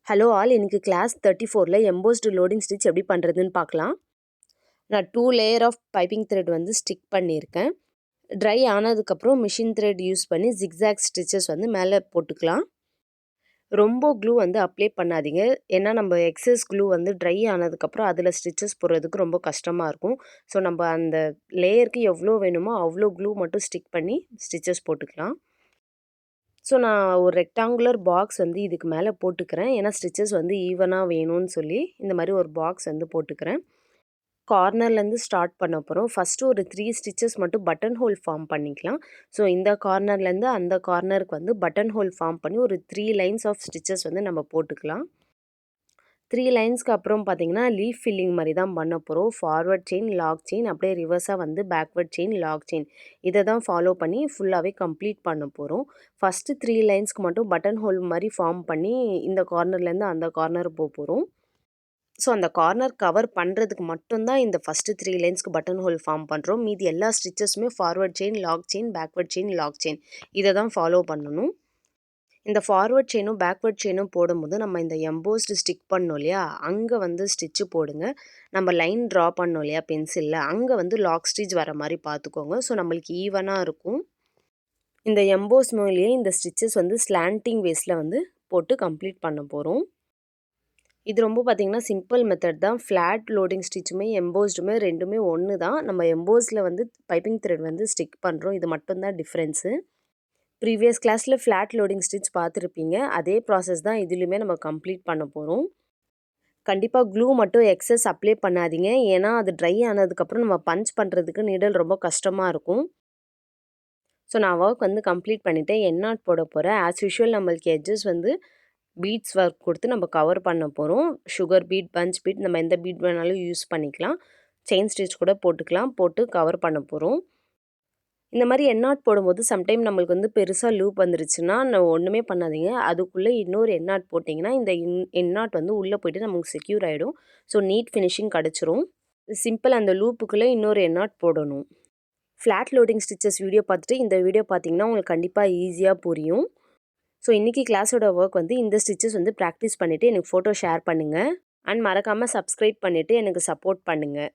Hello all, இன்னைக்கு class 34ல embossed loading stitch எப்படி பண்ணுறதுன்னு பார்க்கலாம். நான் 2 லேயர் ஆஃப் பைப்பிங் த்ரெட் வந்து ஸ்டிக் பண்ணியிருக்கேன். ட்ரை ஆனதுக்கப்புறம் மிஷின் த்ரெட் யூஸ் பண்ணி ஜிக்ஸாக் ஸ்டிச்சஸ் வந்து மேலே போட்டுக்கலாம். ரொம்ப க்ளூ வந்து அப்ளை பண்ணாதீங்க. ஏன்னா நம்ம எக்ஸஸ் க்ளூ வந்து ட்ரை ஆனதுக்கப்புறம் அதில் ஸ்டிச்சஸ் போடுறதுக்கு ரொம்ப கஷ்டமாக இருக்கும். ஸோ நம்ம அந்த லேயருக்கு எவ்வளோ வேணுமோ அவ்வளோ க்ளூ மட்டும் ஸ்டிக் பண்ணி ஸ்டிச்சஸ் போட்டுக்கலாம். ஸோ நான் ஒரு ரெக்டாங்குலர் பாக்ஸ் வந்து இதுக்கு மேலே போட்டுக்கிறேன். ஏன்னா ஸ்டிச்சஸ் வந்து ஈவனாக வேணும்னு சொல்லி இந்த மாதிரி ஒரு பாக்ஸ் வந்து போட்டுக்கிறேன். கார்னர்லேருந்து ஸ்டார்ட் பண்ண போகிறோம். ஃபஸ்ட்டு ஒரு 3 ஸ்டிச்சஸ் மட்டும் பட்டன் ஹோல் ஃபார்ம் பண்ணிக்கலாம். ஸோ இந்த கார்னர்லேருந்து அந்த கார்னருக்கு வந்து பட்டன் ஹோல் ஃபார்ம் பண்ணி ஒரு 3 லைன்ஸ் ஆஃப் ஸ்டிச்சஸ் வந்து நம்ம போட்டுக்கலாம். 3 லைன்ஸ்க்கு அப்புறம் பார்த்தீங்கன்னா லீஃப் ஃபில்லிங் மாதிரி தான் பண்ண போகிறோம். ஃபார்வர்ட் செயின், லாக் செயின், அப்படியே ரிவர்ஸாக வந்து பேக்வர்ட் செயின், லாக் செயின், இதை தான் ஃபாலோ பண்ணி ஃபுல்லாகவே கம்ப்ளீட் பண்ண போகிறோம். ஃபஸ்ட்டு 3 லைன்ஸ்க்கு மட்டும் பட்டன் ஹோல் மாதிரி ஃபார்ம் பண்ணி இந்த கார்னர்லேருந்து அந்த கார்னர் போகிறோம். ஸோ அந்த கார்னர் கவர் பண்ணுறதுக்கு மட்டும்தான் இந்த ஃபஸ்ட்டு 3 லைன்ஸ்க்கு பட்டன் ஹோல் ஃபார்ம் பண்ணுறோம். மீதி எல்லா ஸ்டிச்சஸுமே forward chain, lock chain, backward chain, lock chain, இதை தான் ஃபாலோ பண்ணணும். இந்த ஃபார்வர்ட் செயினும் பேக்வர்ட் செயினும் போடும்போது நம்ம இந்த எம்போஸ்டு ஸ்டிக் பண்ணோம் இல்லையா, அங்கே வந்து ஸ்டிச்சு போடுங்க. நம்ம லைன் ட்ரா பண்ணோம் இல்லையா பென்சிலில், அங்கே வந்து லாக் ஸ்டிச் வர மாதிரி பார்த்துக்கோங்க. ஸோ நம்மளுக்கு ஈவனாக இருக்கும். இந்த எம்போஸ் மூலியே இந்த ஸ்டிச்சஸ் வந்து ஸ்லாண்டிங் வேஸில் வந்து போட்டு கம்ப்ளீட் பண்ண போகிறோம். இது ரொம்ப பார்த்திங்கன்னா சிம்பிள் மெத்தட் தான். ஃப்ளாட் லோடிங் ஸ்டிச்சுமே எம்போஸ்டுமே ரெண்டுமே ஒன்று தான். நம்ம எம்போஸில் வந்து பைப்பிங் த்ரெட் வந்து ஸ்டிக் பண்ணுறோம். இது மட்டும்தான் டிஃப்ரென்ஸு. ப்ரீவியஸ் கிளாஸில் ஃப்ளாட் லோடிங் ஸ்டிச் பார்த்துருப்பீங்க. அதே ப்ராசஸ் தான் இதுலேயுமே நம்ம கம்ப்ளீட் பண்ண போகிறோம். கண்டிப்பாக க்ளூ மட்டும் எக்ஸஸ் அப்ளை பண்ணாதீங்க. ஏன்னா அது ட்ரை ஆனதுக்கப்புறம் நம்ம பஞ்ச் பண்ணுறதுக்கு நீடல் ரொம்ப கஷ்டமாக இருக்கும். ஸோ நான் ஒர்க் வந்து கம்ப்ளீட் பண்ணிவிட்டேன். எண்ணாட் போட போகிறேன். ஆஸ் யூஷுவல் நம்மளுக்கு எட்ஜஸ் வந்து பீட்ஸ் ஒர்க் கொடுத்து நம்ம கவர் பண்ண போகிறோம். சுகர் பீட், பஞ்ச் பீட், நம்ம எந்த பீட் வேணாலும் யூஸ் பண்ணிக்கலாம். செயின் ஸ்டிச் கூட போட்டுக்கலாம். போட்டு கவர் பண்ண போகிறோம். இந்த மாதிரி எண்ணாட் போடும்போது சம்டைம் நம்மளுக்கு வந்து பெருசாக லூப் வந்துருச்சுன்னா ஒன்றுமே பண்ணாதீங்க. அதுக்குள்ளே இன்னொரு எண்ணாட் போட்டிங்கன்னா இந்த எண்ணாட் வந்து உள்ளே போய்ட்டு நமக்கு செக்யூர் ஆகிடும். ஸோ நீட் ஃபினிஷிங் கிடச்சிரும். சிம்பிள் அந்த லூப்புக்குள்ளே இன்னொரு எண்ணாட் போடணும். ஃப்ளாட் லோடிங் ஸ்டிச்சஸ் வீடியோ பார்த்துட்டு இந்த வீடியோ பார்த்தீங்கன்னா உங்களுக்கு கண்டிப்பாக ஈஸியாக புரியும். ஸோ இன்றைக்கி கிளாஸோட ஒர்க் வந்து இந்த ஸ்டிச்சஸ் வந்து ப்ராக்டிஸ் பண்ணிவிட்டு எனக்கு ஃபோட்டோ ஷேர் பண்ணுங்கள். அண்ட் மறக்காமல் சப்ஸ்கிரைப் பண்ணிவிட்டு எனக்கு சப்போர்ட் பண்ணுங்கள்.